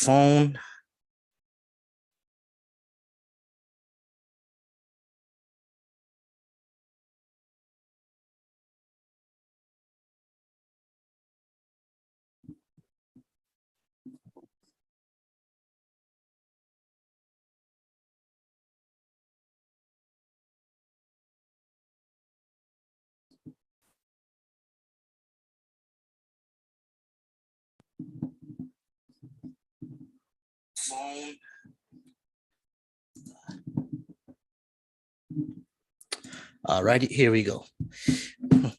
phone. Phone. All right, here we go. All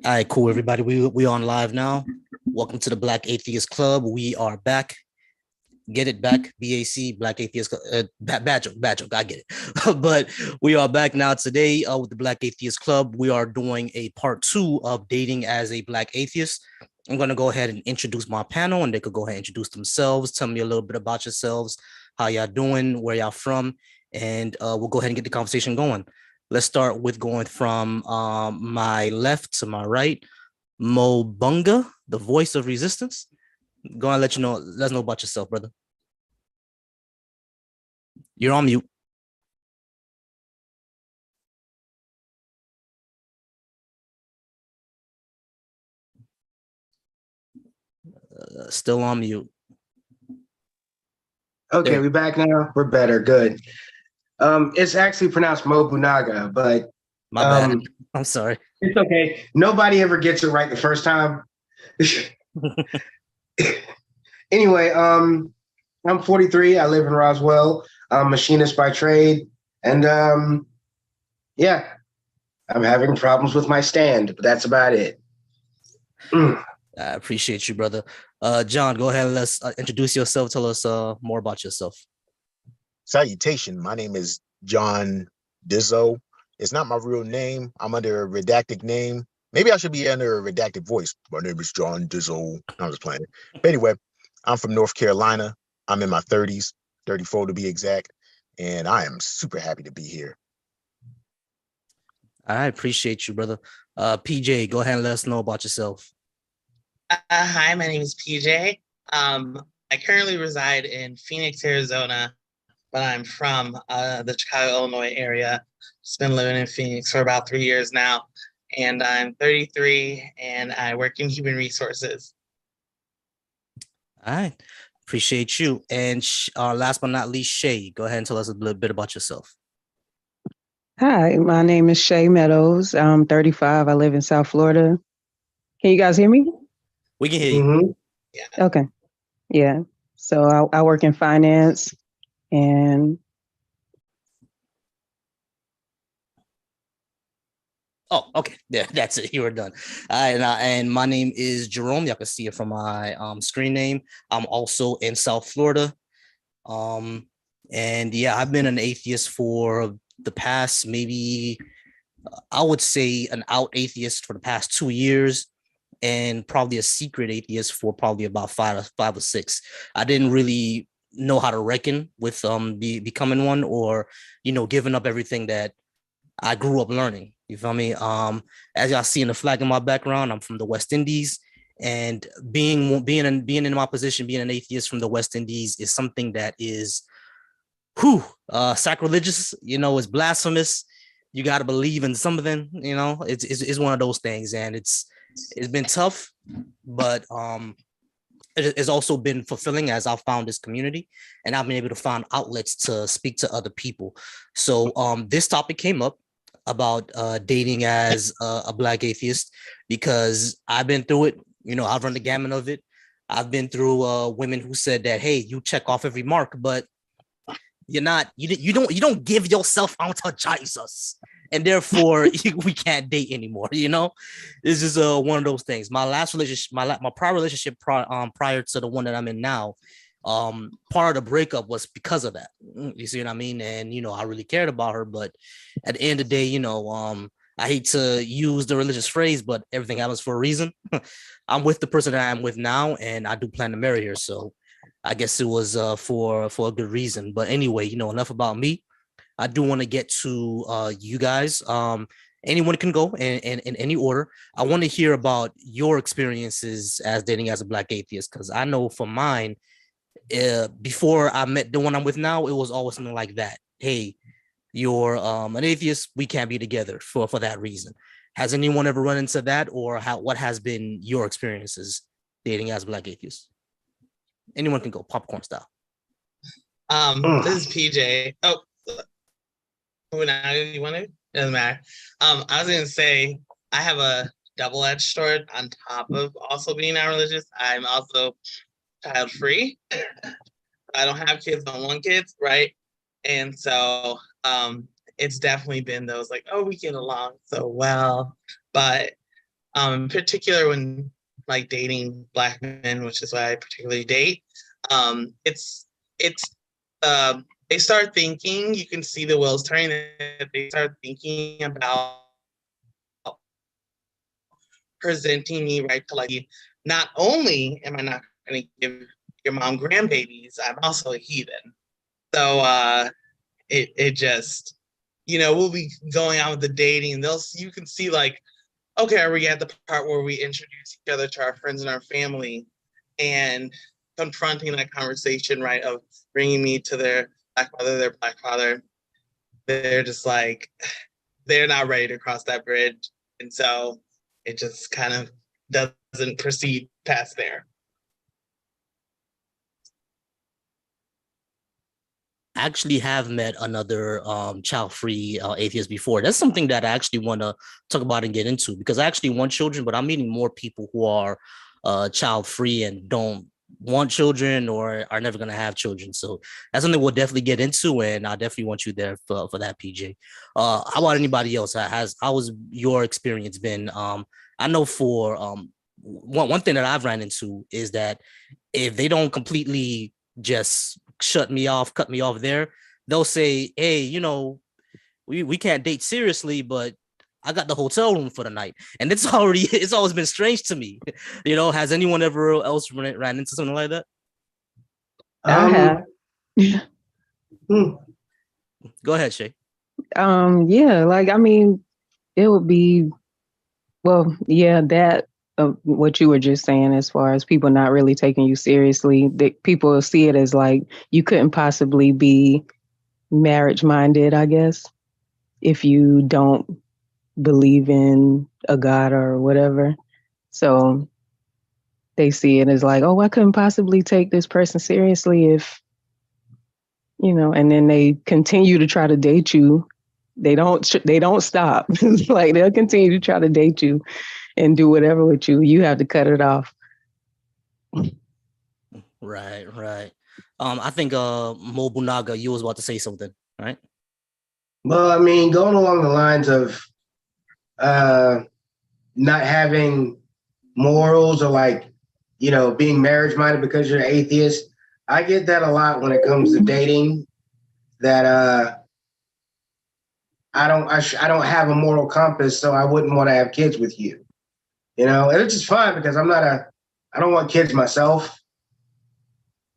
right, cool, everybody. We on live now. Welcome to the Black Atheist Club. We are back. Get it back, B.A.A.S.H, Black Atheist, bad joke, I get it. But we are back now today with the Black Atheist Club. We are doing a part 2 of dating as a Black atheist. I'm going to go ahead and introduce my panel, and they could go ahead and introduce themselves. Tell me a little bit about yourselves, how y'all doing, where y'all from, and we'll go ahead and get the conversation going. Let's start with going from my left to my right. Mo Bunga, the voice of resistance. Go and let us know about yourself, brother. You're on mute. Still on mute. Okay, we back now. We're better. Good. It's actually pronounced Mobunaga, but my bad. I'm sorry. It's okay. Nobody ever gets it right the first time. Anyway, I'm 43. I live in Roswell. I'm a machinist by trade, and yeah, I'm having problems with my stand, but that's about it. I appreciate you, brother. John, go ahead and let's introduce yourself. Tell us more about yourself. Salutation. My name is John Dizzo. It's not my real name. I'm under a redacted name. Maybe I should be under a redacted voice. My name is John Dizzo. I was playing. But anyway, I'm from North Carolina. I'm in my 30s, 34 to be exact. And I am super happy to be here. I appreciate you, brother. PJ, go ahead and let us know about yourself. Hi, my name is PJ. I currently reside in Phoenix, Arizona, but I'm from the Chicago, Illinois area. Just been living in Phoenix for about 3 years now. And I'm 33 and I work in human resources. All right. Appreciate you. And last but not least, Shay, go ahead and tell us a little bit about yourself. Hi, my name is Shay Meadows. I'm 35. I live in South Florida. Can you guys hear me? We can hear you. Mm-hmm. Yeah. Okay. Yeah. So I work in finance and oh, okay. Yeah, that's it. You were done. And my name is Jerome. Y'all can see it from my screen name. I'm also in South Florida. And yeah, I've been an atheist for the past, maybe I would say an out atheist for the past 2 years, and probably a secret atheist for probably about five or six. I didn't really know how to reckon with becoming one, or giving up everything that I grew up learning. You feel me? As y'all see in the flag in my background, I'm from the West Indies, and being in my position, being an atheist from the West Indies is something that is sacrilegious. It's blasphemous. You got to believe in something. It's one of those things, and it's been tough, but it's also been fulfilling as I've found this community, and I've been able to find outlets to speak to other people. So this topic came up about dating as a Black atheist, because I've been through it. I've run the gamut of it. I've been through women who said that, hey, you check off every mark, but you don't give yourself out to Jesus, and therefore we can't date anymore. This is one of those things. My last relationship, my prior relationship prior to the one that I'm in now, part of the breakup was because of that. You see what I mean? And I really cared about her, but at the end of the day, I hate to use the religious phrase, but everything happens for a reason. I'm with the person that I'm with now, and I do plan to marry her, so I guess it was for a good reason. But anyway, enough about me. I do want to get to you guys. Anyone can go in any order. I want to hear about your experiences as dating as a Black atheist, because I know for mine, before I met the one I'm with now, it was always something like that. Hey, you're an atheist, we can't be together for that reason. Has anyone ever run into that, or what has been your experiences dating as Black atheists? Anyone can go popcorn style. This is PJ. Oh, who now you want to? Doesn't matter. I was gonna say I have a double-edged sword on top of also being not religious. I'm also child-free. I don't have kids, I don't want kids, right? And so it's definitely been those like, oh, we get along so well. But in particular when like dating Black men, which is what I particularly date, it's they start thinking, you can see the wheels turning, that they start thinking about presenting me right to like, not only am I not going to give your mom grandbabies, I'm also a heathen. So it just, we'll be going out with the dating, and you can see like, okay, are we at the part where we introduce each other to our friends and our family, and confronting that conversation, right, of bringing me to their Black father, they're just like, they're not ready to cross that bridge. And so it just kind of doesn't proceed past there. Actually have met another child-free atheist before. That's something that I actually want to talk about and get into, because I actually want children, but I'm meeting more people who are child-free and don't want children or are never going to have children. So that's something we'll definitely get into, and I definitely want you there for that, PJ. How about anybody else? How has your experience been? I know for one thing that I've ran into is that if they don't completely just cut me off there, they'll say, hey, we can't date seriously, but I got the hotel room for the night. And it's always been strange to me. Has anyone ever else ran into something like that? I have. Go ahead, Shay. Yeah, like, I mean, it would be, well, yeah, that what you were just saying, as far as people not really taking you seriously, that people see it as like you couldn't possibly be marriage minded, I guess, if you don't believe in a God or whatever. So they see it as like, oh, I couldn't possibly take this person seriously if, and then they continue to try to date you. They don't stop. Like, they'll continue to try to date you and do whatever with you. You have to cut it off. Right. I think Mobunaga, you was about to say something, right? Well, I mean, going along the lines of not having morals, or like, being marriage minded because you're an atheist. I get that a lot when it comes to dating. That I don't have a moral compass, so I wouldn't want to have kids with you. And it's just fine because I don't want kids myself.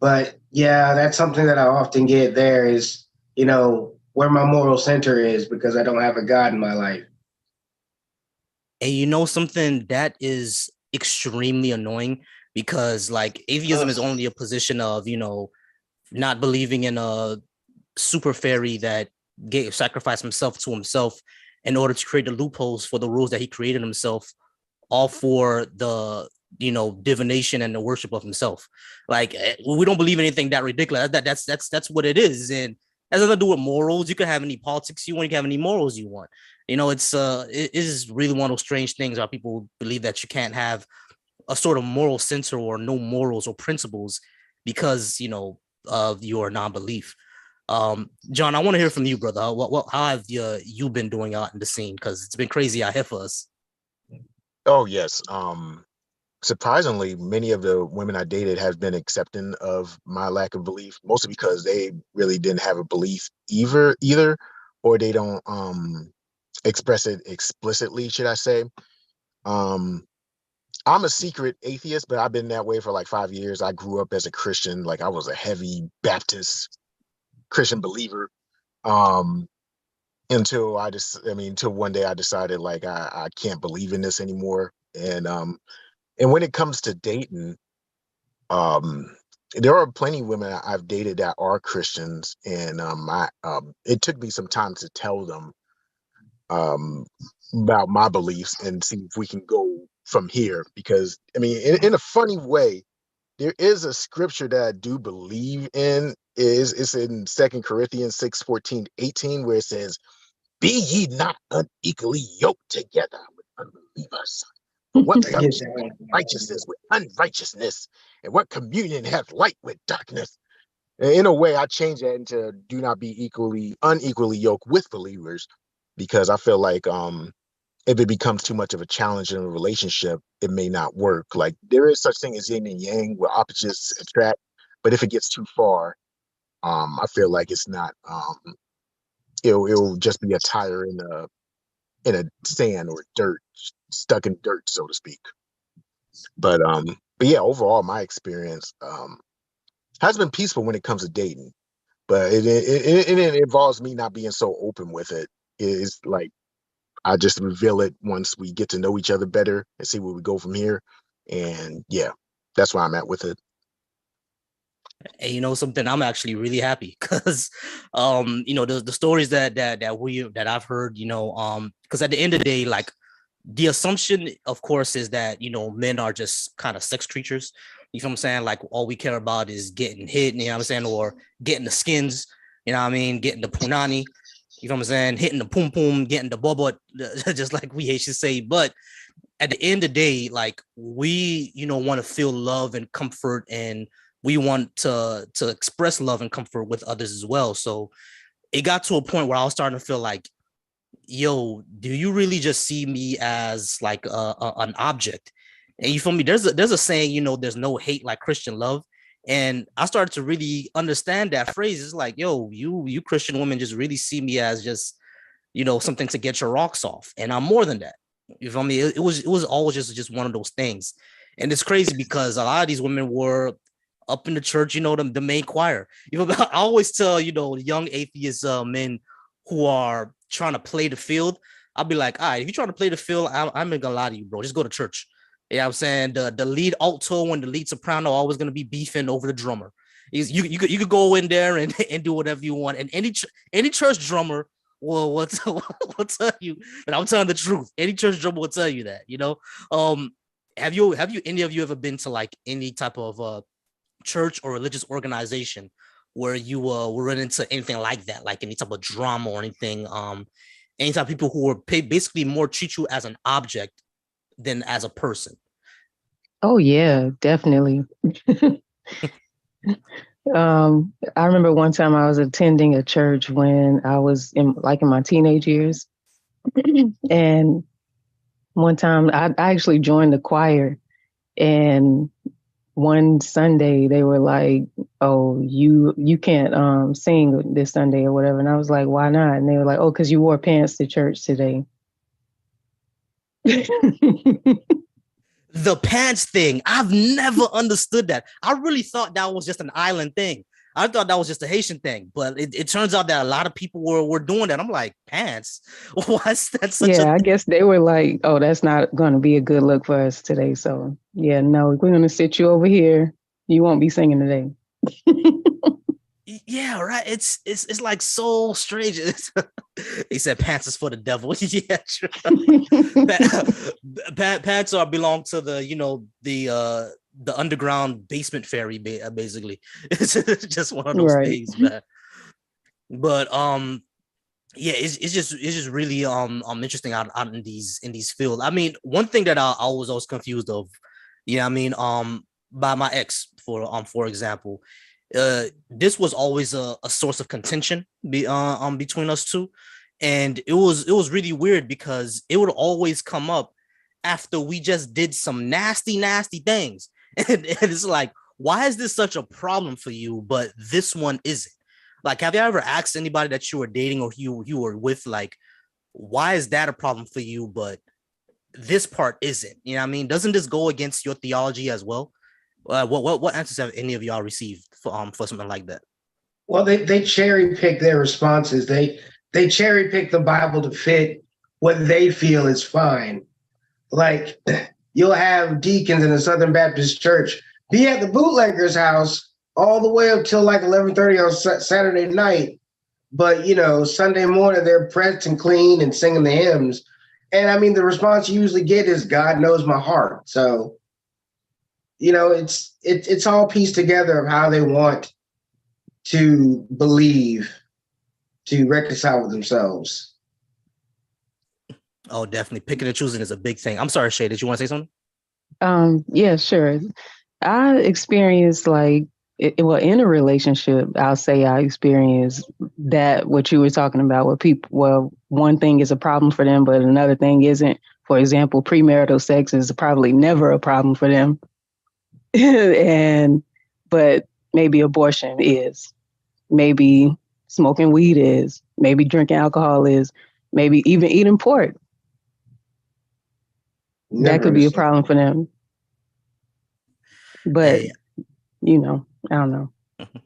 But yeah, that's something that I often get there is, where my moral center is, because I don't have a God in my life. And something that is extremely annoying, because like atheism is only a position of, not believing in a super fairy that sacrificed himself to himself in order to create the loopholes for the rules that he created himself, all for the divination and the worship of himself. Like, we don't believe anything that ridiculous. That's what it is. And it has nothing to do with morals. You can have any politics you want, you can have any morals you want. It is really one of those strange things how people believe that you can't have a sort of moral center or no morals or principles because of your non-belief. John, I want to hear from you, brother. How have you been doing out in the scene? Because it's been crazy out here for us. Oh yes. Surprisingly, many of the women I dated have been accepting of my lack of belief, mostly because they really didn't have a belief either, or they don't express it explicitly, should I say. I'm a secret atheist, but I've been that way for like 5 years. I grew up as a Christian, like I was a heavy Baptist Christian believer. Until one day I decided like I can't believe in this anymore. And when it comes to dating, um, there are plenty of women I've dated that are Christians, and it took me some time to tell them um, about my beliefs and see if we can go from here. Because I mean, in a funny way, there is a scripture that I do believe in. It's in 2 Corinthians 6:14-18, where it says, "Be ye not unequally yoked together with unbelievers. For what I get fellowship that hath one. righteousness with unrighteousness? And what communion hath light with darkness?" In a way, I change that into "do not be unequally yoked with believers," because I feel like if it becomes too much of a challenge in a relationship, it may not work. Like there is such thing as yin and yang where opposites attract, but if it gets too far, I feel like it's not it'll just be a tire in a sand or dirt, stuck in dirt, so to speak. But yeah, overall my experience has been peaceful when it comes to dating. But it involves me not being so open with it. It's like I just reveal it once we get to know each other better and see where we go from here. And yeah, that's where I'm at with it. And you know something, I'm actually really happy because you know, the stories that I've heard, you know, because at the end of the day, like the assumption, of course, is that, you know, men are just kind of sex creatures. You know what I'm saying? Like all we care about is getting hit, you know what I'm saying, or getting the skins, you know what I mean, getting the punani, you know what I'm saying, hitting the pum pum, getting the bobot, just like we Haitians say. But at the end of the day, like we, you know, want to feel love and comfort, and we want to express love and comfort with others as well. So it got to a point where I was starting to feel like, yo, do you really just see me as like an object? And you feel me? There's a saying, you know, there's no hate like Christian love. And I started to really understand that phrase. It's like, yo, you Christian women just really see me as just, you know, something to get your rocks off. And I'm more than that. You feel me? It was always just one of those things. And it's crazy because a lot of these women were up in the church, you know, the main choir. You know, I always tell, you know, young atheist men who are trying to play the field, I'll be like, all right, if you're trying to play the field, I'm not gonna lie to you, bro. Just go to church. You know what I'm saying? The lead alto and the lead soprano are always gonna be beefing over the drummer. You could go in there and do whatever you want. And any church drummer will tell you, and I'm telling the truth. Any church drummer will tell you that, you know. Um, have you any of you ever been to like any type of church or religious organization where you were run into anything like that, like any type of drama or anything, any type of people who were basically more treat you as an object than as a person? Oh yeah, definitely. I remember one time I was attending a church when I was in my teenage years. And one time I actually joined the choir, and one Sunday they were like, "Oh, you can't sing this Sunday or whatever." And I was like, "Why not?" And they were like, "Oh, because you wore pants to church today." The pants thing, I've never understood that. I really thought that was just an island thing. I thought that was just a Haitian thing, but it turns out that a lot of people were doing that. I'm like, pants? Why's that such a Yeah, I guess they were like, "Oh, that's not going to be a good look for us today." So yeah, no, we're going to sit you over here. You won't be singing today. yeah, right? It's like so strange. He said pants is for the devil. Yeah, true. Pants are belong to the, you know, the underground basement fairy, basically. It's just one of those Right. things, man. But yeah, it's just really interesting out in these fields. I mean, one thing that I was always confused of, yeah, I mean, by my ex, for example, this was always a source of contention between us two. And it was really weird because it would always come up after we just did some nasty things. And it's like, why is this such a problem for you, but this one isn't? Like, have you ever asked anybody that you were dating or you were with, like, why is that a problem for you, but this part isn't? You know what I mean? Doesn't this go against your theology as well? What answers have any of y'all received for something like that? Well, they cherry pick their responses. They cherry pick the Bible to fit what they feel is fine. Like you'll have deacons in the Southern Baptist Church be at the bootlegger's house all the way up till like 11:30 on Saturday night. But Sunday morning they're pressed and clean and singing the hymns. And I mean, the response you usually get is "God knows my heart." So it's all pieced together of how they want to believe to reconcile with themselves. Oh, definitely. Picking and choosing is a big thing. I'm sorry, Shay, did you want to say something? Yeah, sure. I experienced well, in a relationship, I'll say I experienced that what you were talking about with people. Well, one thing is a problem for them, but another thing isn't. For example, premarital sex is probably never a problem for them. But maybe abortion is, maybe smoking weed is, maybe drinking alcohol is, maybe even eating pork. Never That could be a understood. problem for them. But Hey, I don't know.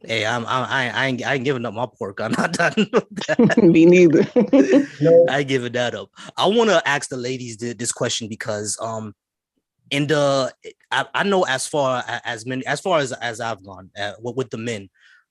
hey, I ain't giving up my pork. I'm not done with that. Me neither. No. I ain't giving that up. I want to ask the ladies this question because in the I know as far as I've gone with the men,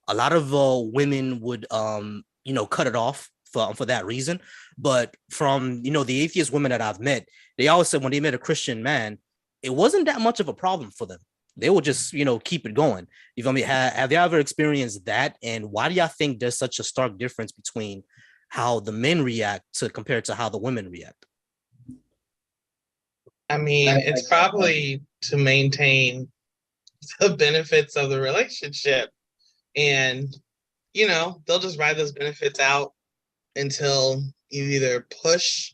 a lot of women would cut it off for that reason. But from the atheist women that I've met, they always said when they met a Christian man, it wasn't that much of a problem for them. They would just keep it going. You feel me? Have you ever experienced that? And why do y'all think there's such a stark difference between how the men react to compared to how the women react? I mean, it's probably to maintain the benefits of the relationship. And, they'll just ride those benefits out until you either push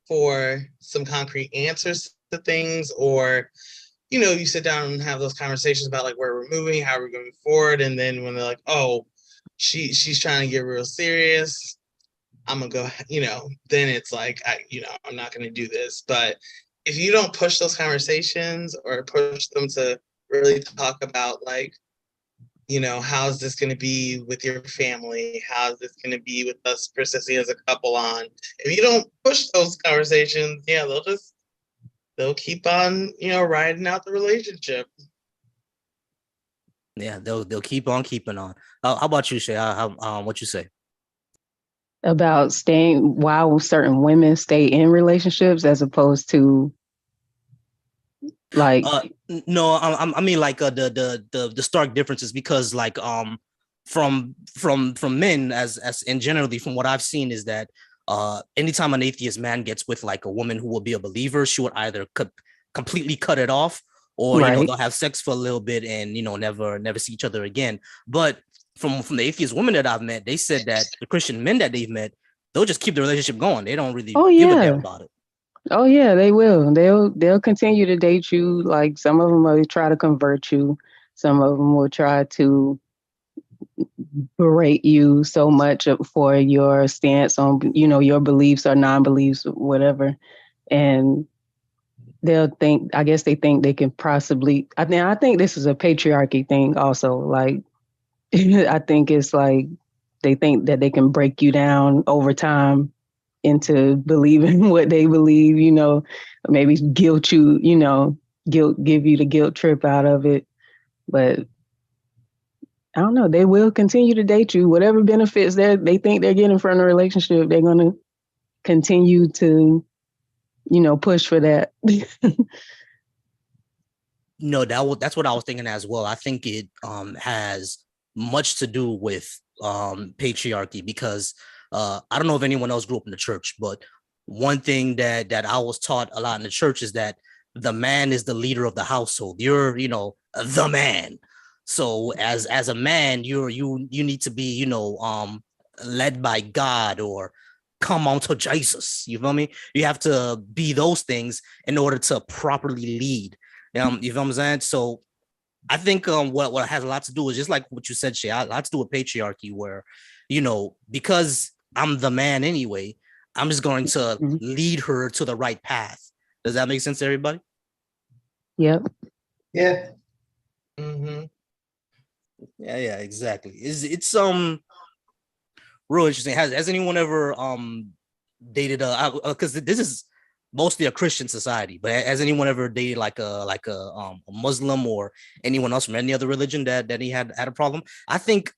for some concrete answers to things, or, you sit down and have those conversations about like where we're moving, how we're going forward. And then when they're like, oh, she's trying to get real serious, I'm gonna go, then it's like, I'm not gonna do this. But if you don't push those conversations or push them to really talk about like, how's this going to be with your family? How's this going to be with us persisting as a couple on? If you don't push those conversations, yeah, they'll keep on, riding out the relationship. Yeah, they'll keep on keeping on. How about you, Shay? What you say? About staying while certain women stay in relationships as opposed to like No, I mean like the stark differences because like from men as in generally from what I've seen is that anytime an atheist man gets with like a woman who will be a believer, she would either completely cut it off, or right. they'll have sex for a little bit and never see each other again. But from the atheist women that I've met, they said that the Christian men that they've met, they'll just keep the relationship going. They don't really Oh give a damn yeah. about it. Oh yeah, they will. They'll continue to date you. Like some of them will try to convert you. Some of them will try to berate you so much for your stance on, your beliefs or non-beliefs, whatever. And they'll think, I guess they think they can possibly, I think this is a patriarchy thing also. Like, I think it's like they think that they can break you down over time into believing what they believe, maybe guilt you, give you the guilt trip out of it. But I don't know. They will continue to date you. Whatever benefits they think they're getting from the relationship, they're going to continue to, push for that. No, that's what I was thinking as well. I think it has much to do with patriarchy because I don't know if anyone else grew up in the church, but one thing that I was taught a lot in the church is that the man is the leader of the household. You're, the man. So as a man, you need to be, led by God or come on to Jesus. You feel me? You have to be those things in order to properly lead. You feel what I'm saying? So I think what has a lot to do is just like what you said, Shay, a lot to do with patriarchy, where because I'm the man anyway, I'm just going to lead her to the right path. Does that make sense to everybody? Yep. Yeah. Mm-hmm. Yeah, exactly. It's real interesting. Has anyone ever dated because this is mostly a Christian society. But has anyone ever dated like a Muslim or anyone else from any other religion that he had a problem? I think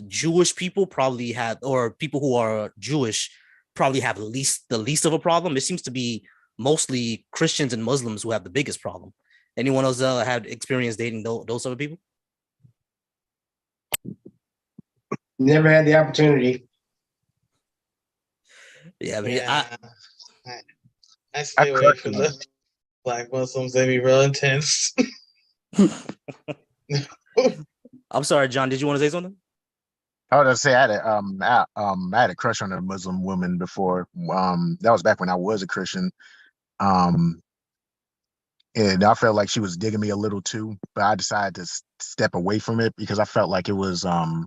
Jewish people probably have, or people who are Jewish probably have the least of a problem. It seems to be mostly Christians and Muslims who have the biggest problem. Anyone else had experience dating those other people? Never had the opportunity. Yeah, but I stay away crushed from one. the Black Muslims. They be real intense. I'm sorry, John. Did you want to say something? I was gonna say I had a crush on a Muslim woman before. That was back when I was a Christian. Um, and I felt like she was digging me a little too, but I decided to step away from it because I felt like it was the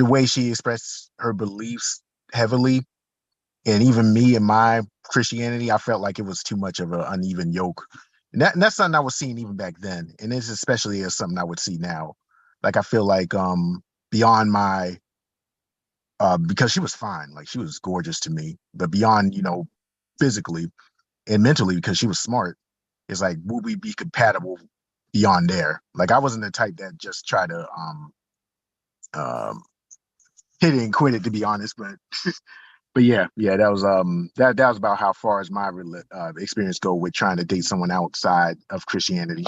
way she expressed her beliefs heavily, and even me and my Christianity, I felt like it was too much of an uneven yoke. And that's something I was seeing even back then, and it's especially as something I would see now. Like I feel like beyond my because she was fine, like she was gorgeous to me, but beyond physically and mentally because she was smart, it's like would we be compatible beyond there? Like I wasn't the type that just try to um hit it and quit it, to be honest, but yeah, that was that was about how far as my experience go with trying to date someone outside of Christianity.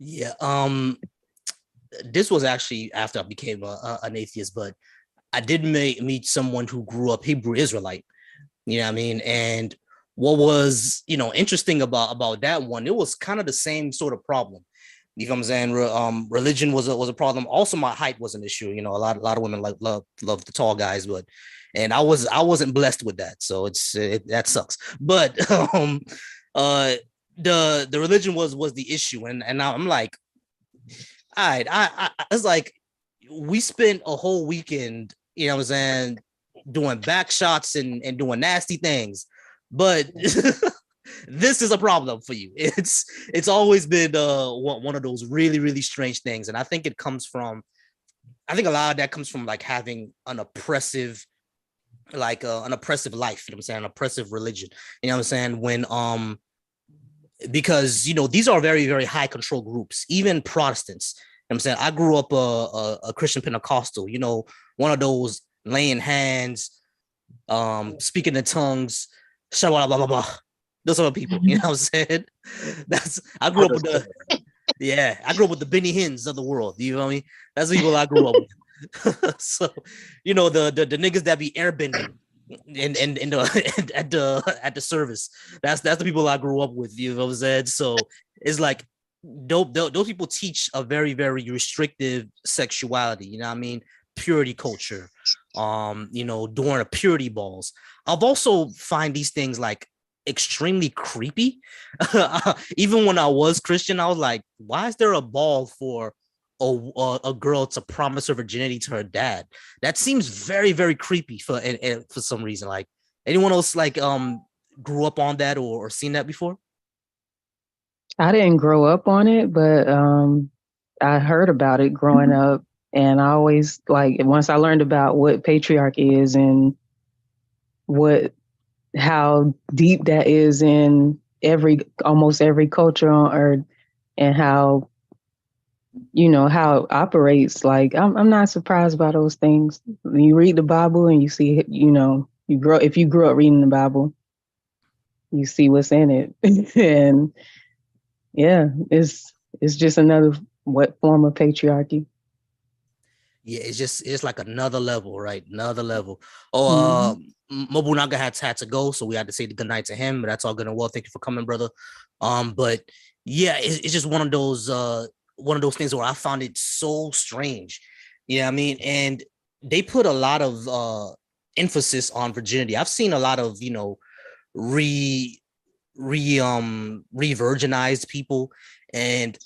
Yeah. This was actually after I became an atheist, but I did meet someone who grew up Hebrew Israelite. You know what I mean? And what was interesting about that one, it was kind of the same sort of problem. You know what I'm saying? Religion was a problem. Also, my height was an issue. A lot of women love the tall guys, and I wasn't blessed with that, so that sucks. But the religion was the issue, and now I'm like, all right, I it's like we spent a whole weekend, you know what I'm saying, doing back shots and doing nasty things, but this is a problem for you. It's always been one of those really strange things, and I think a lot of that comes from like having an oppressive life, you know what I'm saying, an oppressive religion, you know what I'm saying, when because these are very high control groups, even Protestants. You know what I'm saying, I grew up a Christian Pentecostal, one of those laying hands, speaking in tongues, blah blah blah blah. Those are people, you know what I'm saying? I grew up with the Benny Hinn's of the world. You know what I mean? That's the people I grew up with. So, the niggas that be airbending in the at the service. That's the people I grew up with. You know what I'm saying? So it's like those people teach a very restrictive sexuality. You know what I mean? Purity culture. During a purity balls. I've also find these things like extremely creepy. Even when I was Christian, I was like, why is there a ball for a girl to promise her virginity to her dad? That seems very creepy for some reason. Like, anyone else like grew up on that or seen that before? I didn't grow up on it, but I heard about it growing up. And I always, like, once I learned about what patriarchy is and how deep that is in almost every culture on earth, and how how it operates, like I'm not surprised by those things. When you read the Bible and you see, if you grew up reading the Bible, you see what's in it. And yeah, it's just another form of patriarchy. Yeah, it's like another level, right? Another level. Oh, Mobunaga had to go, so we had to say the good night to him. But that's all good and well. Thank you for coming, brother. But yeah, it's just one of those things where I found it so strange. You know what I mean? And they put a lot of emphasis on virginity. I've seen a lot of re-virginized people, and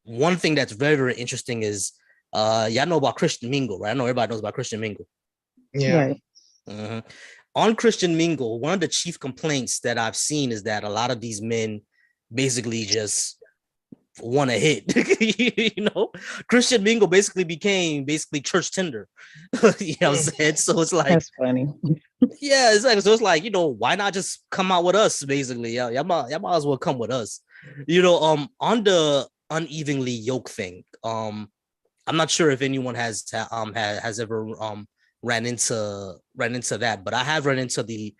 one thing that's very interesting is y'all know about Christian Mingle, right? I know everybody knows about Christian Mingle. Yeah. Right. Mm-hmm. On Christian Mingle, one of the chief complaints that I've seen is that a lot of these men basically just want to hit. You know, Christian Mingle basically became church Tinder. You know what I'm saying? So it's like, That's funny. yeah, exactly. So it's like, you know, why not just come out with us? Basically, yeah, y'all might as well come with us. You know, on the unevenly yoked thing, I'm not sure if anyone has ever ran into that, but I have run into the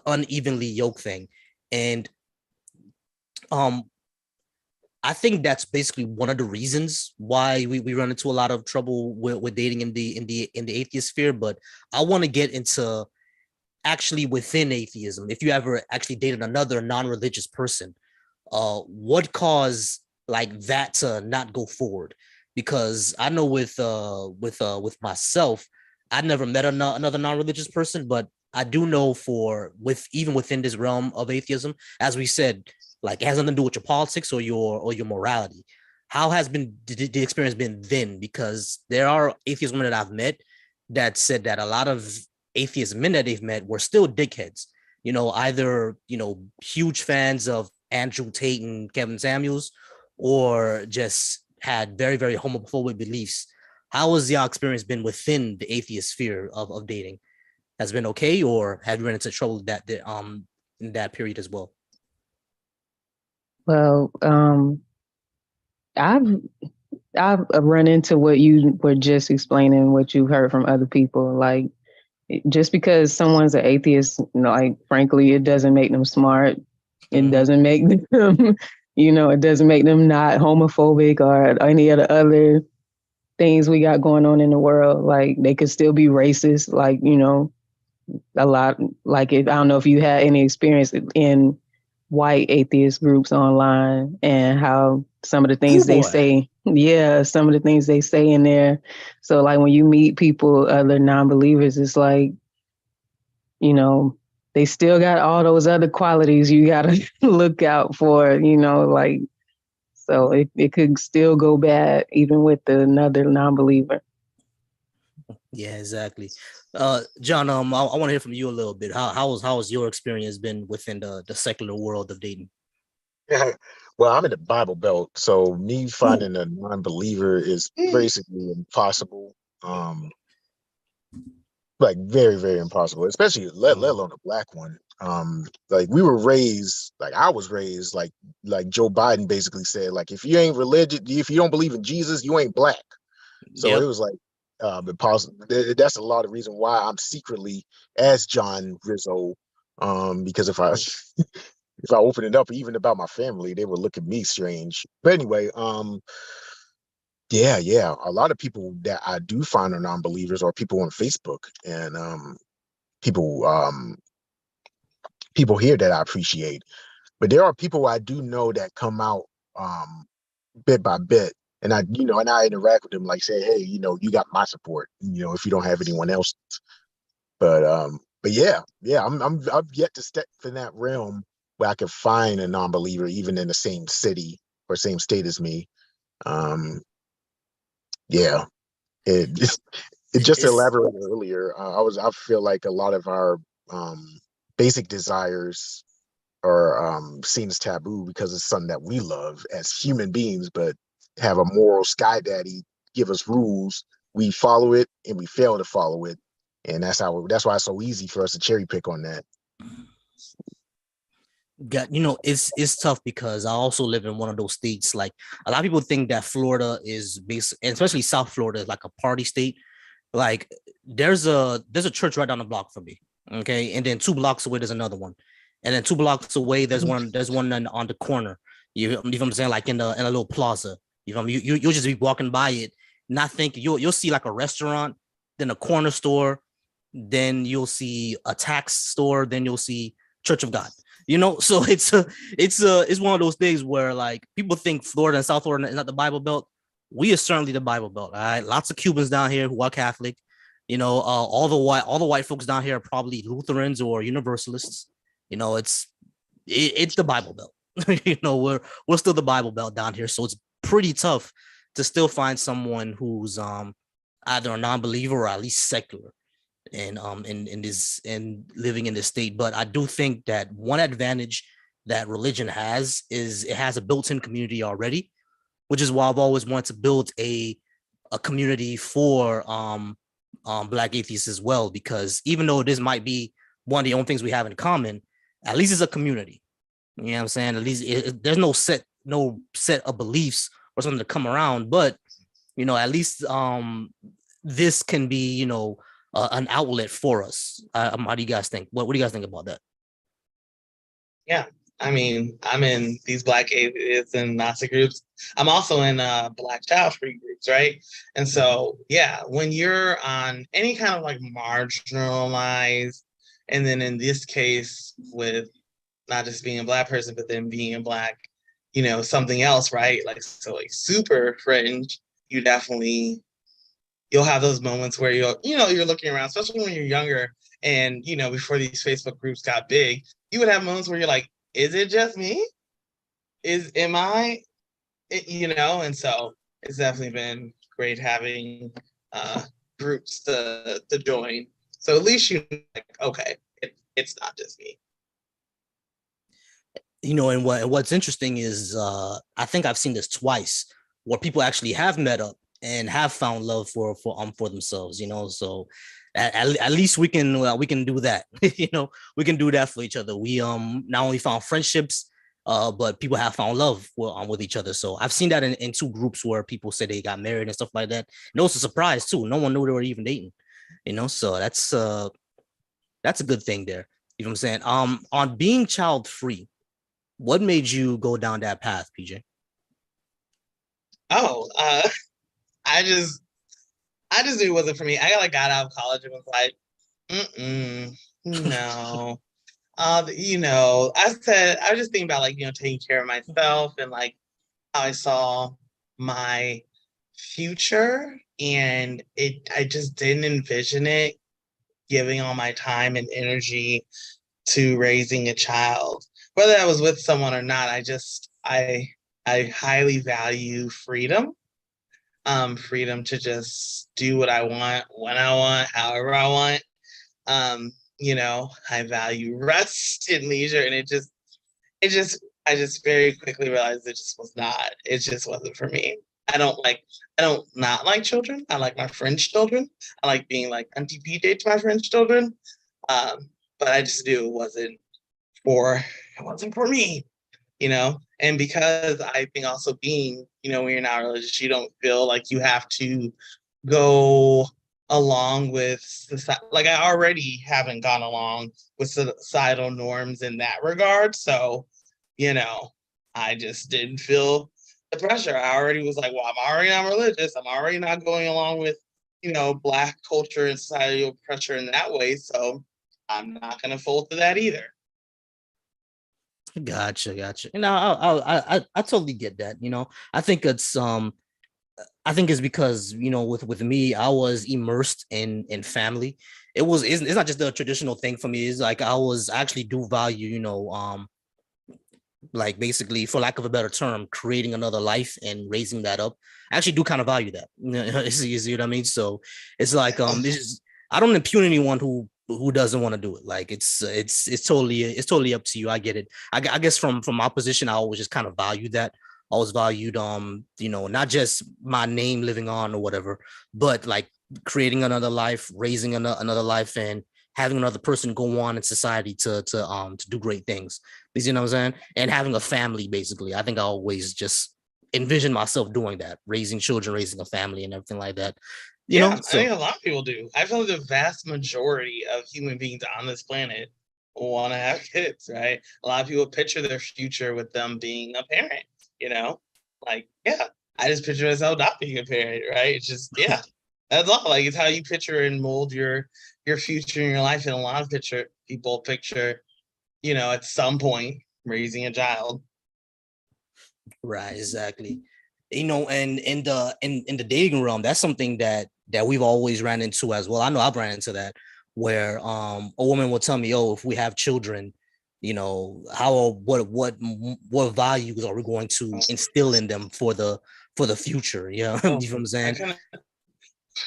unevenly yoked thing, and um I think that's basically one of the reasons why we run into a lot of trouble with dating in the atheist sphere. But I want to get into actually within atheism. If you ever actually dated another non-religious person, what caused like that to not go forward? Because I know with myself, I never met another non-religious person, but I do know for with even within this realm of atheism, as we said, like it has nothing to do with your politics or your morality. How has been the experience been then? Because there are atheist women that I've met that said that a lot of atheist men that they've met were still dickheads. You know, either huge fans of Andrew Tate and Kevin Samuels, or just had very very homophobic beliefs. How has your experience been within the atheist sphere of dating? Has it been okay, or have you run into trouble that in that period as well? Well, I've I've run into what you were just explaining, what you heard from other people. Like, just because someone's an atheist, like frankly, it doesn't make them smart. It doesn't make them, it doesn't make them not homophobic or any of the other things we got going on in the world. Like, they could still be racist. Like, a lot. Like, I don't know if you had any experience in white atheist groups online and how some of the Oh things they boy. say. Yeah, some of the things they say in there. So like when you meet people, other non-believers, it's like, they still got all those other qualities you got to look out for, like, so it could still go bad even with another non-believer. Yeah, exactly. John, I want to hear from you a little bit. How has your experience been within the secular world of dating? Well, I'm in the Bible Belt, so me Ooh. finding a non-believer is basically impossible. Um, like very, very impossible, especially let alone a black one. Like we were raised, like I was raised, like Joe Biden basically said, like if you ain't religious, if you don't believe in Jesus, you ain't black. So it Yep. was like impossible. That's a lot of reason why I'm secretly as John Rizzo. Because if I if I open it up even about my family, they would look at me strange. But anyway, yeah. A lot of people that I do find are non-believers are people on Facebook and people people here that I appreciate. But there are people I do know that come out um bit by bit. And I interact with them like say, hey, you got my support, if you don't have anyone else. But yeah, I've yet to step in that realm where I could find a non-believer even in the same city or same state as me. Um, yeah, it it just to It's elaborate earlier, I feel like a lot of our um basic desires are seen as taboo because it's something that we love as human beings, but have a moral sky daddy give us rules. We follow it and we fail to follow it. And that's why it's so easy for us to cherry pick on that. got it's tough because I also live in one of those states. Like a lot of people think that Florida is based, and especially South Florida, is like a party state. Like there's a church right down the block from me. Okay, and then 2 blocks away there's another one, and then 2 blocks away there's one on the corner. You know what I'm saying? Like in a little plaza. You'll just be walking by it, not thinking you'll see like a restaurant, then a corner store, then you'll see a tax store, then you'll see Church of God. So it's one of those things where like people think Florida and South Florida is not the Bible Belt. We are certainly the Bible Belt. All right, lots of Cubans down here who are Catholic. All the white folks down here are probably Lutherans or Universalists. It's the Bible Belt. We're still the Bible Belt down here, so it's pretty tough to still find someone who's either a non-believer or at least secular and in this and living in this state. But I do think that one advantage that religion has is it has a built-in community already. which is why I've always wanted to build a community for Black atheists as well, because even though this might be one of the only things we have in common, at least it's a community. You know what I'm saying? At least there's no set of beliefs or something to come around, but at least this can be an outlet for us. How do you guys think? What do you guys think about that? Yeah, I mean, I'm in these Black atheists and Nazi groups. I'm also in Black child free groups, right? And so, yeah, when you're on any kind of like marginalized, and then in this case with not just being a Black person, but then being a Black, something else, right? Like, so like super fringe, you'll have those moments where you're looking around, especially when you're younger and, before these Facebook groups got big, you would have moments where you're like, is it just me? Am I, and so it's definitely been great having groups to join. So at least like, okay, it's not just me. And what's interesting is I think I've seen this twice where people actually have met up and have found love for themselves, so at least we can do that. We can do that for each other. We not only found friendships, but people have found love with each other. So I've seen that in two groups where people say they got married and stuff like that. And it was a surprise too. No one knew they were even dating, so that's a good thing there. You know what I'm saying? On being child free, what made you go down that path, PJ? Oh, I just knew it wasn't for me. I got out of college and was like, no. I said, I was just thinking about like, taking care of myself and like how I saw my future, and I just didn't envision it giving all my time and energy to raising a child, whether I was with someone or not. I highly value freedom. Freedom to just do what I want, when I want, however I want. I value rest and leisure, and I just very quickly realized it just wasn't for me. I don't not like children. I like my friends' children. I like being like Auntie PJ to my friends' children. But I just knew it wasn't for me, and because I think also being, when you're not religious, you don't feel like you have to go along with society. Like I already haven't gone along with societal norms in that regard. So, I just didn't feel the pressure. I already was like, well, I'm already not religious. I'm already not going along with, Black culture and societal pressure in that way. So I'm not going to fold to that either. Gotcha. I totally get that. I think it's because with me, I was immersed in family. It's not just the traditional thing for me. It's like I actually do value, like basically, for lack of a better term, creating another life and raising that up. I actually do kind of value that. You see what I mean? So it's like I don't impugn anyone who doesn't want to do it. Like it's totally up to you. I get it. I guess from my position, I always just kind of valued that. I always valued not just my name living on or whatever, but like creating another life, raising another life, and having another person go on in society to do great things. You know what I'm saying? And having a family, basically. I think I always just envision myself doing that, raising children, raising a family, and everything like that. I think a lot of people do. I feel like the vast majority of human beings on this planet want to have kids, right? A lot of people picture their future with them being a parent, Like, yeah, I just picture myself not being a parent, right? It's just, yeah, that's all. Like, it's how you picture and mold your future in your life. And a lot of people picture, at some point raising a child. Right, exactly. And in the dating realm, that's something that we've always ran into as well. I know I've ran into that, where a woman will tell me, "Oh, if we have children, what values are we going to instill in them for the future?" You know what I'm saying?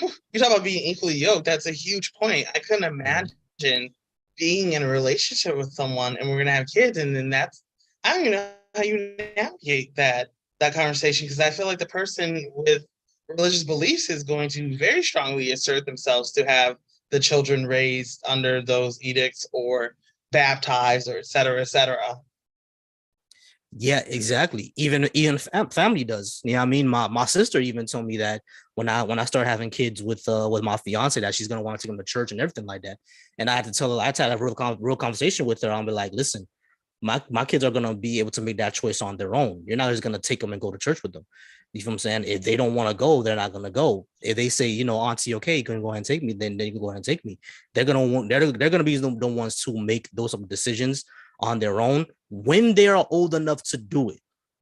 You talk about being equally yoked. That's a huge point. I couldn't imagine being in a relationship with someone and we're gonna have kids, and then I don't even know how you navigate that. that conversation, because I feel like the person with religious beliefs is going to very strongly assert themselves to have the children raised under those edicts or baptized or et cetera, et cetera. Yeah, exactly. Even family does. You know what I mean? My sister even told me that when I start having kids with my fiance, that she's gonna want to take them to church and everything like that. And I had to tell her, I had to have a real conversation with her. I'll be like, listen, my kids are gonna be able to make that choice on their own. You're not just gonna take them and go to church with them. You feel what I'm saying? If they don't want to go, they're not gonna go. If they say, auntie, okay, you can go ahead and take me, then you can go ahead and take me. They're gonna be the ones to make those decisions on their own when they are old enough to do it.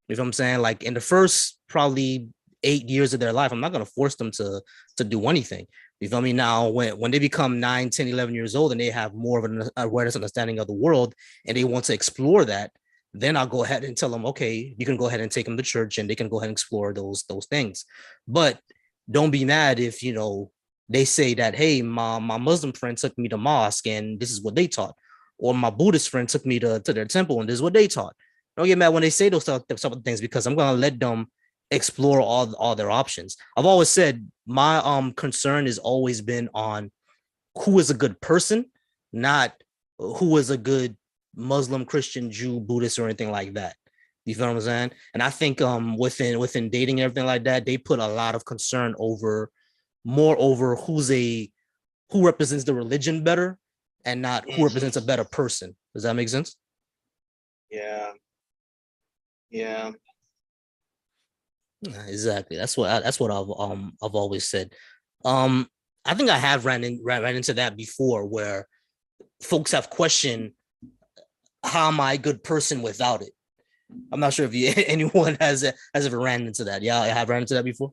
You know what I'm saying? Like in the first probably 8 years of their life, I'm not going to force them to do anything. You feel me? Now, when they become 9, 10, 11 years old and they have more of an awareness, understanding of the world, and they want to explore that, then I'll go ahead and tell them, okay, you can go ahead and take them to church and they can go ahead and explore those things. But don't be mad if, they say that, hey, my Muslim friend took me to mosque and this is what they taught, or my Buddhist friend took me to their temple and this is what they taught. Don't get mad when they say those type of things, because I'm gonna let them explore all their options. I've always said my concern has always been on who is a good person, not who is a good Muslim, Christian, Jew, Buddhist, or anything like that. You feel what I'm saying? And I think within dating and everything like that, they put a lot of concern over who represents the religion better and not who represents a better person. Does that make sense? Yeah. Yeah. Exactly. That's what I've always said. Um, I think I have ran into that before, where folks have questioned how am I a good person without it. I'm not sure if anyone has ever ran into that. Yeah, I have ran into that before.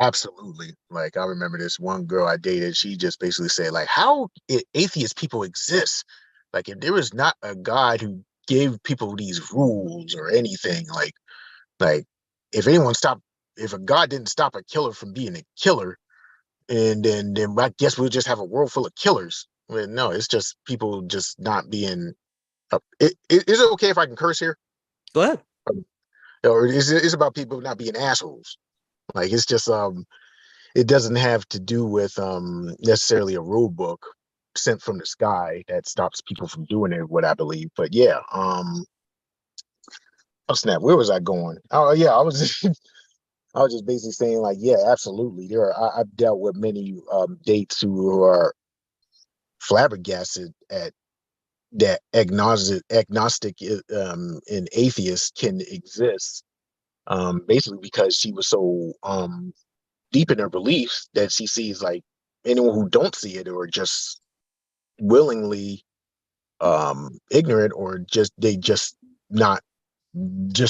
Absolutely. Like I remember this one girl I dated, she just basically said, like, how atheist people exist. Like if there was not a God who gave people these rules or anything, like if a God didn't stop a killer from being a killer, and then I guess we'll just have a world full of killers. Well, no, it's just people just not being is it okay if I can curse here? Go ahead. Or is it about people not being assholes? Like it's just it doesn't have to do with necessarily a rule book sent from the sky that stops people from doing it, what I believe. But yeah, oh snap, where was I going? Oh yeah, I was I was just basically saying, like, yeah, absolutely. I've dealt with many dates who are flabbergasted at that agnostic and atheist can exist, basically because she was so deep in her beliefs that she sees like anyone who don't see it or just willingly ignorant or not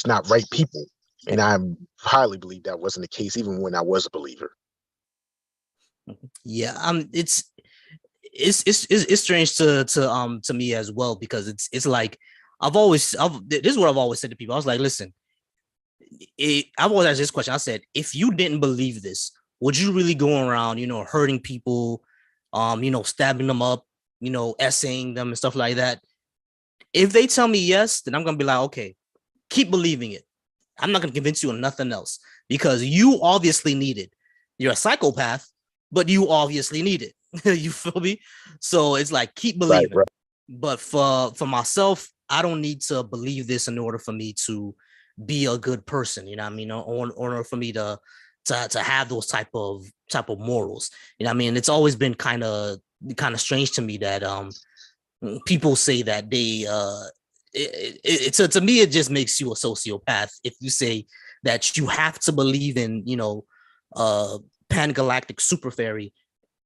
not right people. And I highly believe that wasn't the case even when I was a believer. Yeah, it's strange to me as well, because it's like this is what I've always said to people. I was like, listen, I've always asked this question. I said, if you didn't believe this, would you really go around, hurting people, stabbing them up, essaying them and stuff like that? If they tell me yes, then I'm gonna be like, okay, keep believing it. I'm not gonna convince you of nothing else, because you obviously need it. You're a psychopath, but you obviously need it. You feel me? So it's like, keep Right, believing. right. But for myself, I don't need to believe this in order for me to be a good person. You know what I mean? Or in order for me to have those type of morals. You know what I mean? It's always been kind of strange to me that people say that they to me, it just makes you a sociopath if you say that you have to believe in uh pan-galactic super fairy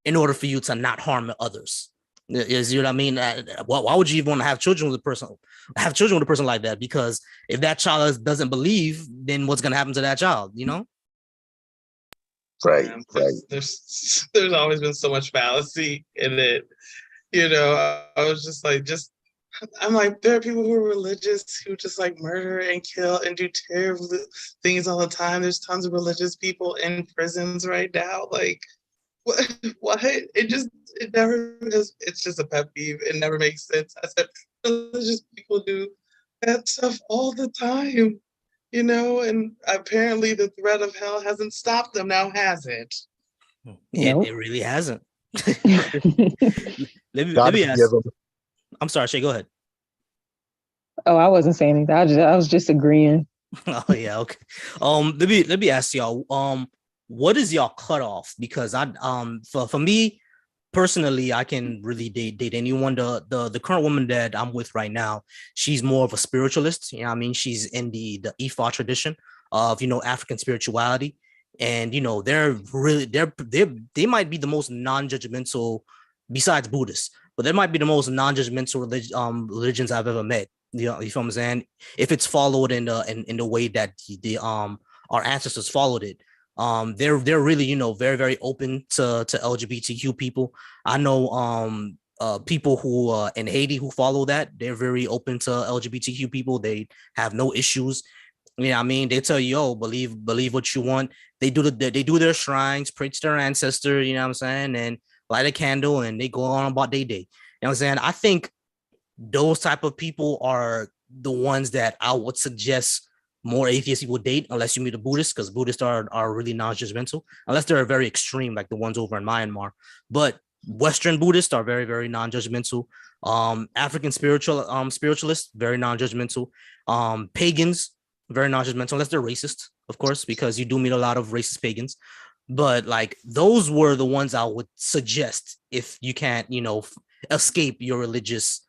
in order for you to not harm others. Is, you know what I mean? Why would you even want to have children with a person like that? Because if that child doesn't believe, then what's going to happen to that child? Right, Yeah, right. there's always been so much fallacy in it. I was just like, I'm like, there are people who are religious who just like murder and kill and do terrible things all the time. There's tons of religious people in prisons right now. Like, what? What? It never is. It's just a pet peeve. It never makes sense. I said, religious people do that stuff all the time. and apparently the threat of hell hasn't stopped them now, has it? Nope. It really hasn't. Let God me forgive ask. them. I'm sorry, Shay, go ahead. Oh, I wasn't saying anything. I was just agreeing. Oh yeah, okay. Let me ask y'all. What is y'all cutoff? Because for me personally, I can really date anyone. The current woman that I'm with right now, she's more of a spiritualist. You know, what I mean, she's in the Ifa tradition of African spirituality, and they're really they might be the most non-judgmental besides Buddhists, but they might be the most non-judgmental religions I've ever met. You feel what I'm saying? If it's followed in the way that the our ancestors followed it, they're really very very open to LGBTQ people. I know people who in Haiti who follow that. They're very open to LGBTQ people. They have no issues. You know what I mean? They tell you, oh, believe what you want. They do their shrines, pray to their ancestor, you know what I'm saying, and light a candle and they go on about their day. You know what I'm saying? I think those type of people are the ones that I would suggest more atheist people date, unless you meet a Buddhist, because Buddhists are really non-judgmental, unless they're very extreme, like the ones over in Myanmar. But Western Buddhists are very, very non-judgmental. African spiritualists, very non-judgmental. Pagans, very non-judgmental, unless they're racist, of course, because you do meet a lot of racist pagans. But like those were the ones I would suggest if you can't, escape your religious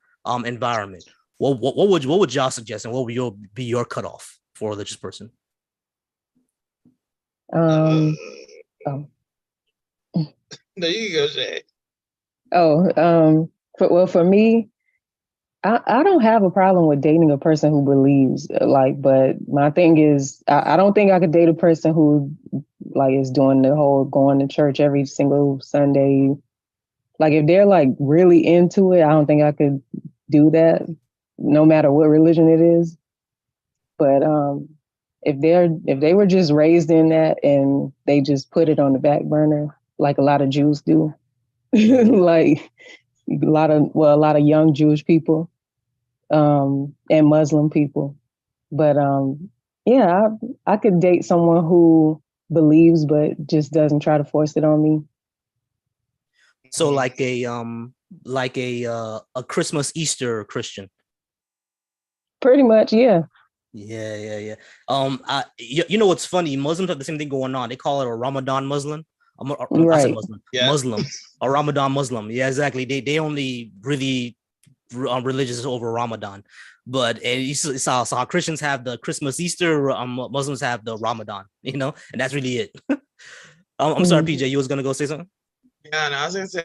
environment. What would y'all suggest, and what would be your cutoff for a religious person? Um. Oh. There you go, Shay. Oh. For me, I don't have a problem with dating a person who believes, but my thing is, I don't think I could date a person who like is doing the whole going to church every single Sunday. Like if they're like really into it, I don't think I could do that, no matter what religion it is. But if they were just raised in that and they just put it on the back burner, like a lot of Jews do, like a lot of young Jewish people, and Muslim people. But yeah, I could date someone who believes but just doesn't try to force it on me. So like a Christmas Easter Christian. Pretty much, yeah. Yeah. You know what's funny? Muslims have the same thing going on. They call it a Ramadan Muslim. I said Right. Muslim. Yeah. Muslim. A Ramadan Muslim. Yeah, exactly. They only really religious over Ramadan, but it's how Christians have the Christmas Easter. Muslims have the Ramadan. And that's really it. I'm sorry, PJ. You was gonna go say something? Yeah, and I was gonna say,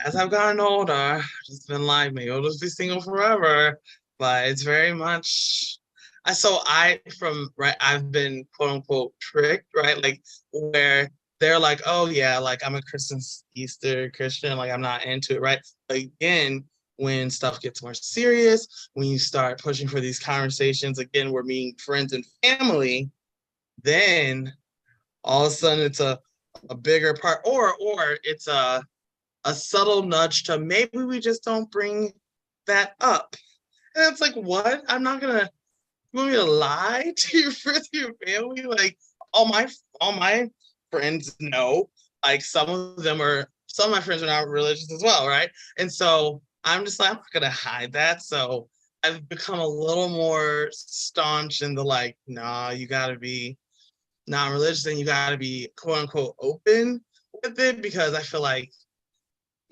as I've gotten older, just been like, maybe I'll just be single forever. But it's very much, I've been quote unquote tricked, right? Like where they're like, oh yeah, like I'm a Christmas Easter Christian, like I'm not into it, right? But again, when stuff gets more serious, when you start pushing for these conversations, again, we're meeting friends and family, then all of a sudden it's a bigger part, or it's a subtle nudge to maybe we just don't bring that up. And it's like, what? I'm not gonna, you want me to lie to your friends, your family? Like all my friends know. Like some of my friends are not religious as well, right? And so I'm just like, I'm not gonna hide that. So I've become a little more staunch in the like, nah, you gotta be non-religious and you gotta be quote unquote open with it, because I feel like,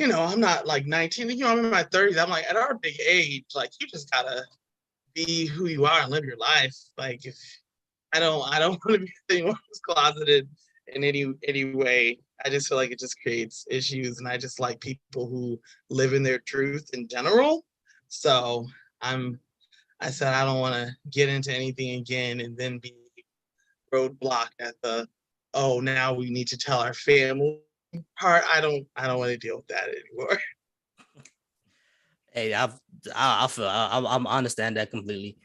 I'm not like 19, I'm in my 30s. I'm like, at our big age, like you just gotta be who you are and live your life. Like if I don't want to be anyone who's closeted in any way. I just feel like it just creates issues, and I just like people who live in their truth in general. So I said I don't want to get into anything again and then be roadblocked at the, oh, now we need to tell our family part. I don't want to deal with that anymore. Hey, I feel I understand that completely.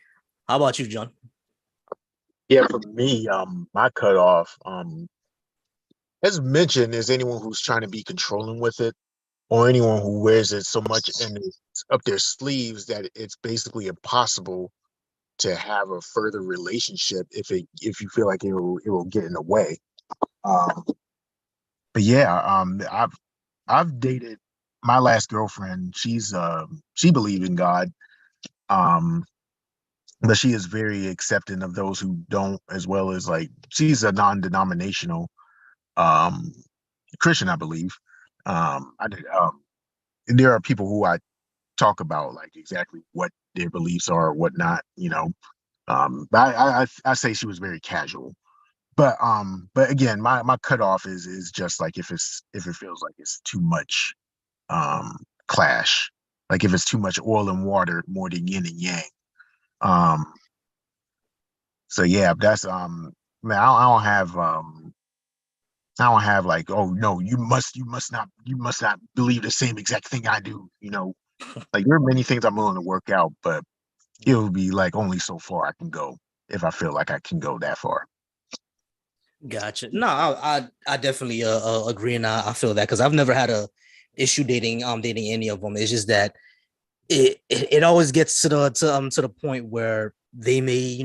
How about you, John? Yeah, for me, my cutoff, as mentioned, is anyone who's trying to be controlling with it, or anyone who wears it so much and it's up their sleeves that it's basically impossible to have a further relationship if you feel like it will get in the way. Um, but yeah, I've dated my last girlfriend. She believed in God. Um, but she is very accepting of those who don't, as well as like she's a non-denominational um Christian, I believe. I did there are people who I talk about like exactly what their beliefs are or whatnot. But I say she was very casual. But again, my cutoff is just like if it feels like it's too much clash, like if it's too much oil and water more than yin and yang. Um, so yeah, that's man, I don't have like, oh no, you must not believe the same exact thing I do. Like there are many things I'm willing to work out, but it would be like only so far I can go if I feel like I can go that far. Gotcha. No, I definitely agree, and I feel that because I've never had a issue dating any of them. It's just that it always gets to the point where they may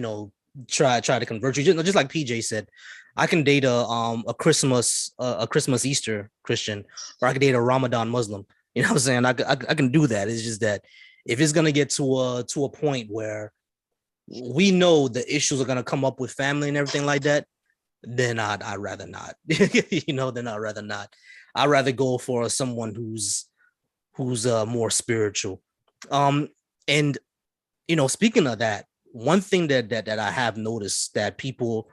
try to convert you, just like PJ said. I can date a Christmas Easter Christian, or I can date a Ramadan Muslim. You know what I'm saying? I can do that. It's just that if it's gonna get to a point where we know the issues are gonna come up with family and everything like that, then I'd rather not. Then I'd rather not. I'd rather go for someone who's more spiritual. And speaking of that, one thing that I have noticed that people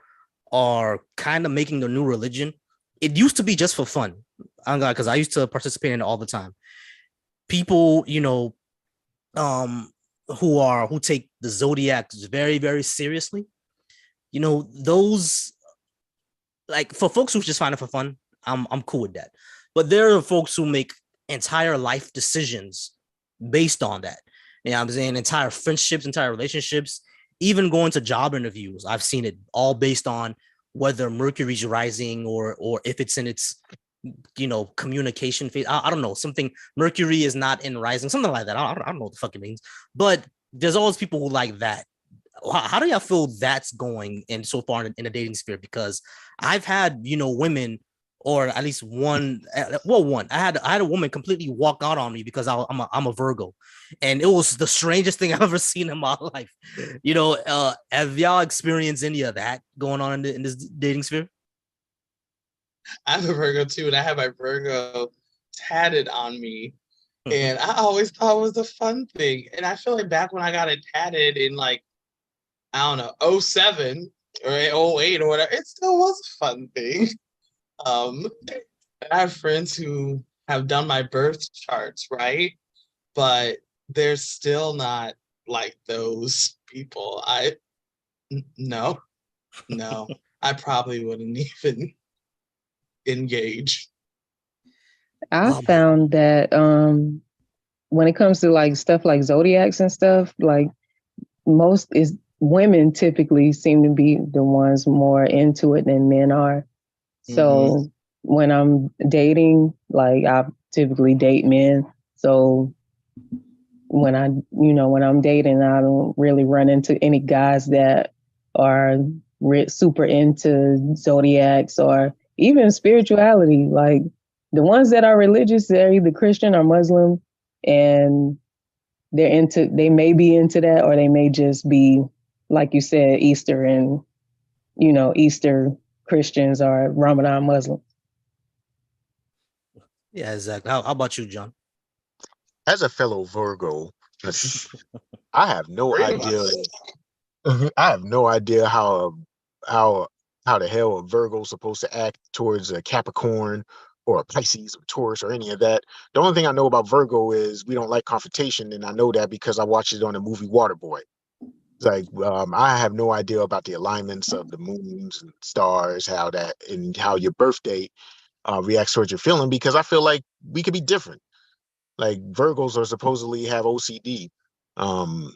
are kind of making the new religion. It used to be just for fun. Because I used to participate in it all the time. People, who take the zodiac very, very seriously. Those, like, for folks who just find it for fun, I'm cool with that. But there are folks who make entire life decisions based on that. You know what I'm saying? Entire friendships, entire relationships, even going to job interviews. I've seen it all based on whether Mercury's rising or if it's in its communication phase. I don't know, something. Mercury is not in rising, something like that. I don't know what the fuck it means. But there's always people who like that. How do y'all feel that's going in so far in the dating sphere? Because I've had women, or at least one. I had a woman completely walk out on me because I'm a Virgo, and it was the strangest thing I've ever seen in my life. Have y'all experienced any of that going on in this dating sphere? I'm a Virgo too, and I have my Virgo tatted on me. And I always thought it was a fun thing. And I feel like back when I got it tatted in like, I don't know, 07 or 08 or whatever, it still was a fun thing. I have friends who have done my birth charts, right? But they're still not like those people. No, I probably wouldn't even engage. I found that when it comes to like stuff like zodiacs and stuff, like most is women typically seem to be the ones more into it than men are. So when I'm dating, like I typically date men. So when I'm dating, I don't really run into any guys that are super into zodiacs or even spirituality. Like the ones that are religious, they're either Christian or Muslim, and they may be into that, or they may just be, like you said, Easter and, Easter Christians or Ramadan Muslims. Yeah, exactly. How about you, John? As a fellow Virgo, I have no idea. I have no idea how how the hell a Virgo's supposed to act towards a Capricorn or a Pisces or Taurus or any of that. The only thing I know about Virgo is we don't like confrontation, and I know that because I watched it on the movie Waterboy. It's like I have no idea about the alignments of the moons and stars, how your birth date reacts towards your feeling, because I feel like we could be different. Like Virgos are supposedly have OCD. Um,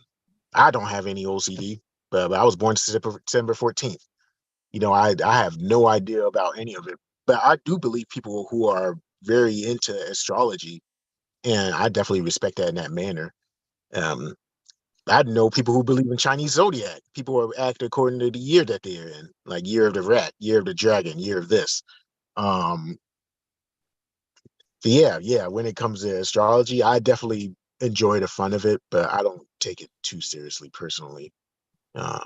I don't have any OCD, but I was born December 14th. I have no idea about any of it, but I do believe people who are very into astrology, and I definitely respect that in that manner. Um, I know people who believe in Chinese zodiac. People are act according to the year that they're in, like year of the rat, year of the dragon, year of this. Um, yeah. When it comes to astrology, I definitely enjoy the fun of it, but I don't take it too seriously personally. Um,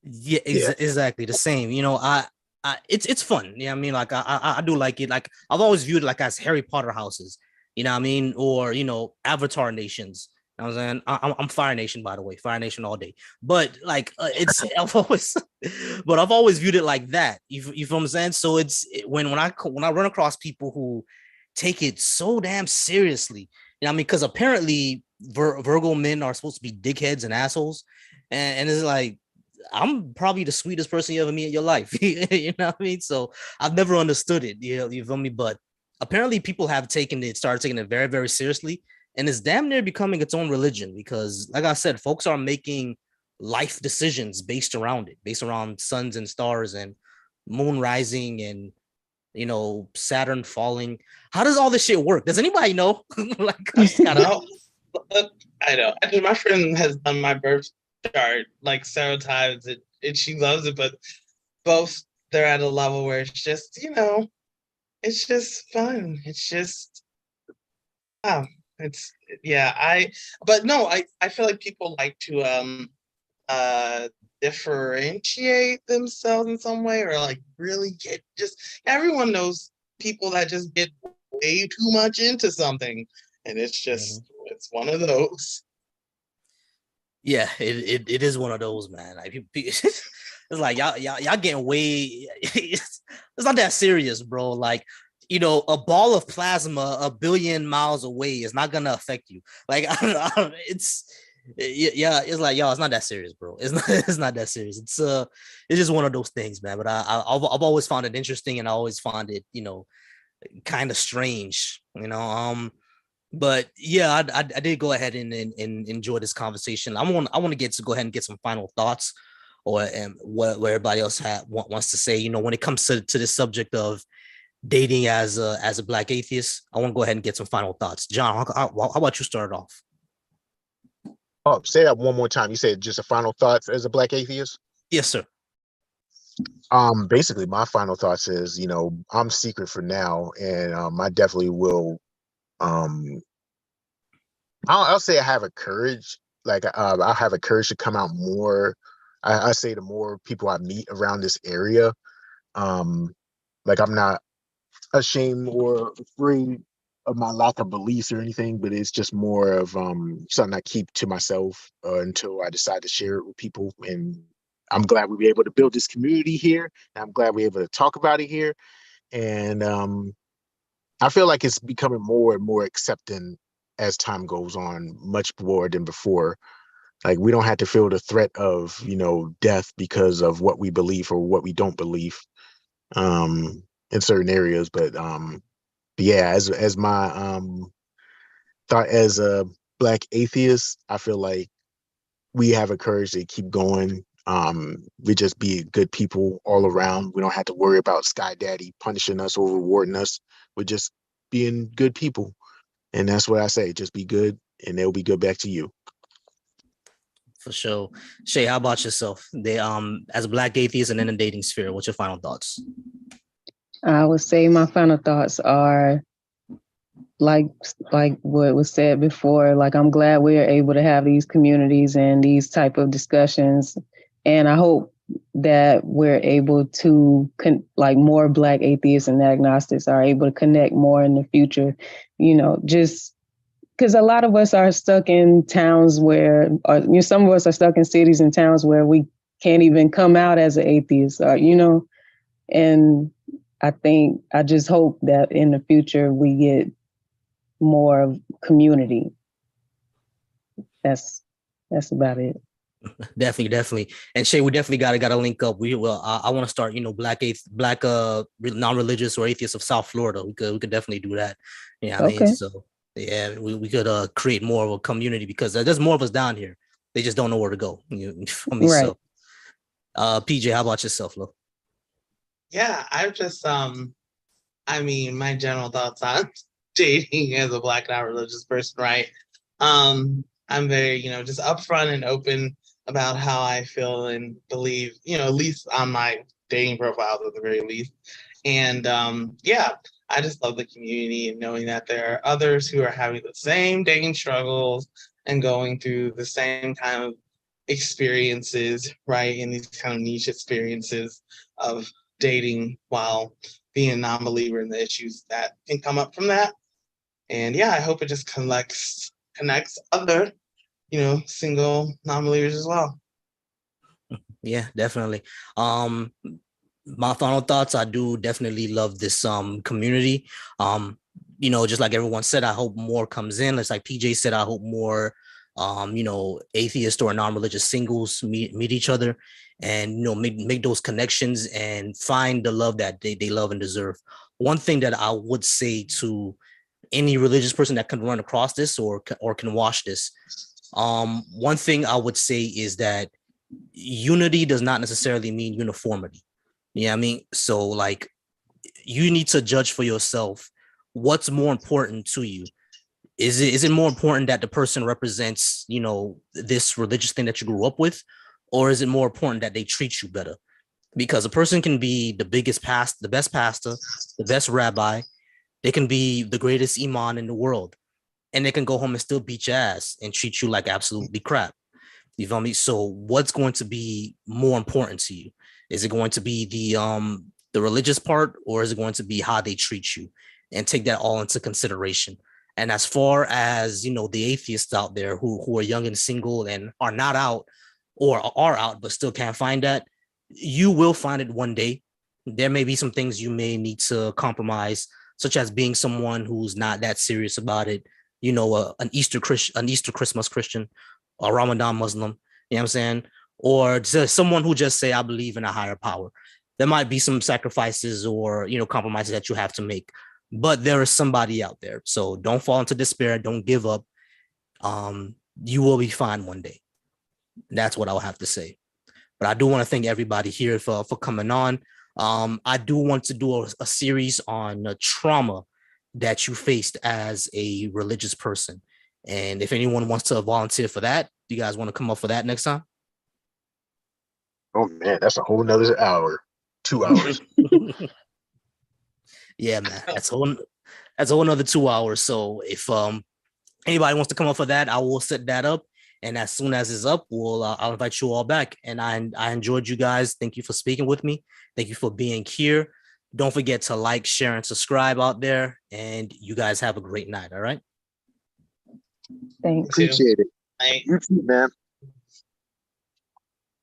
Yeah, yeah, exactly the same. It's fun. Yeah, I mean, like I do like it. Like I've always viewed it like as Harry Potter houses. You know what I mean? Or Avatar nations. You know what I'm saying I'm Fire Nation, by the way, Fire Nation all day. But like it's I've always, but I've always viewed it like that. You feel what I'm saying? So when I run across people who take it so damn seriously, you know what I mean? Because apparently Virgo men are supposed to be dickheads and assholes, and it's like I'm probably the sweetest person you ever meet in your life. You know what I mean? So I've never understood it. You feel me? But apparently people have started taking it very, very seriously. And it's damn near becoming its own religion because, like I said, folks are making life decisions based around it, based around suns and stars and moon rising and Saturn falling. How does all this shit work? Does anybody know? Like I just gotta No, I know. My friend has done my birth chart like several times, and she loves it. But both they're at a level where it's just it's just fun. It's just oh, it's yeah. But no, I feel like people like to uh differentiate themselves in some way or like really get just everyone knows people that just get way too much into something and it's one of those. Yeah, it is one of those, man. Like it's like y'all getting way. It's not that serious, bro. Like a ball of plasma a billion miles away is not gonna affect you. Like it's yeah, it's like it's not that serious, bro. It's not it's not that serious. It's just one of those things, man. But I've always found it interesting, and I always found it kind of strange, but yeah, I did go ahead and enjoy this conversation. I want to go ahead and get some final thoughts, or what everybody else wants to say. When it comes to this subject of dating as a Black atheist, I want to go ahead and get some final thoughts. John, how about you start off? Oh, say that one more time. You said just a final thoughts as a Black atheist. Yes, sir. Basically, my final thoughts is, I'm secret for now, and I definitely will. Um, I'll say I have a courage. Like, I have a courage to come out more. I say the more people I meet around this area, um, like I'm not ashamed or afraid of my lack of beliefs or anything, but it's just more of something I keep to myself until I decide to share it with people. And I'm glad we were able to build this community here. And I'm glad we're able to talk about it here. And I feel like it's becoming more and more accepting as time goes on, much more than before. Like we don't have to feel the threat of, death because of what we believe or what we don't believe in certain areas. But yeah, as my thought as a Black atheist, I feel like we have a courage to keep going. We just be good people all around. We don't have to worry about Sky Daddy punishing us or rewarding us. We're just being good people. And that's what I say. Just be good and they'll be good back to you. For sure. Shay, how about yourself? As a Black atheist and in the dating sphere, what's your final thoughts? I would say my final thoughts are like what was said before. Like I'm glad we are able to have these communities and these type of discussions, and I hope that we're able to like more Black atheists and agnostics are able to connect more in the future. Just because a lot of us are stuck in towns where, or some of us are stuck in cities and towns where we can't even come out as an atheist, or and I just hope that in the future we get more community. That's about it. Definitely. And Shay, we definitely gotta link up. We will. I want to start. Black non-religious or atheists of South Florida. We could definitely do that. Yeah, I mean, Okay. so yeah, we could create more of a community because there's more of us down here. They just don't know where to go. You feel me? Right. So, PJ, how about yourself, Lo? Yeah, I've just my general thoughts on dating as a Black not religious person, right? I'm very, just upfront and open about how I feel and believe, at least on my dating profile at the very least. And yeah, I just love the community and knowing that there are others who are having the same dating struggles and going through the same kind of experiences, right? And these kind of niche experiences of dating while being a non-believer and the issues that can come up from that. And yeah, I hope it just connects other, single non-believers as well. Yeah, definitely. My final thoughts, I do definitely love this community. Just like everyone said, I hope more comes in. It's like PJ said, I hope more atheist or non-religious singles meet each other and make those connections and find the love that they love and deserve. One thing that I would say to any religious person that can run across this or can watch this, one thing I would say is that unity does not necessarily mean uniformity. Yeah, I mean, so like you need to judge for yourself what's more important to you. Is it more important that the person represents, this religious thing that you grew up with, or is it more important that they treat you better? Because a person can be the best pastor, the best rabbi, they can be the greatest imam in the world, and they can go home and still beat your ass and treat you like absolutely crap. You feel me? So what's going to be more important to you? Is it going to be the religious part, or is it going to be how they treat you? And take that all into consideration. And as far as the atheists out there who are young and single and are not out or are out but still can't find that, you will find it one day. There may be some things you may need to compromise, such as being someone who's not that serious about it. An Easter Christmas Christian, a Ramadan Muslim, you know what I'm saying? Or just someone who just say, I believe in a higher power. There might be some sacrifices or, compromises that you have to make, but there is somebody out there. So don't fall into despair. Don't give up. You will be fine one day. That's what I'll have to say. But I do want to thank everybody here for coming on. I do want to do a series on trauma that you faced as a religious person. And if anyone wants to volunteer for that, do you guys want to come up for that next time? Oh man, that's a whole nother hour, 2 hours. Yeah, man, that's a whole another 2 hours. So if anybody wants to come up for that, I will set that up. And as soon as it's up, I'll invite you all back. And I enjoyed you guys. Thank you for speaking with me. Thank you for being here. Don't forget to like, share, and subscribe out there. And you guys have a great night. All right. Thanks. Appreciate it. Right. You too, man.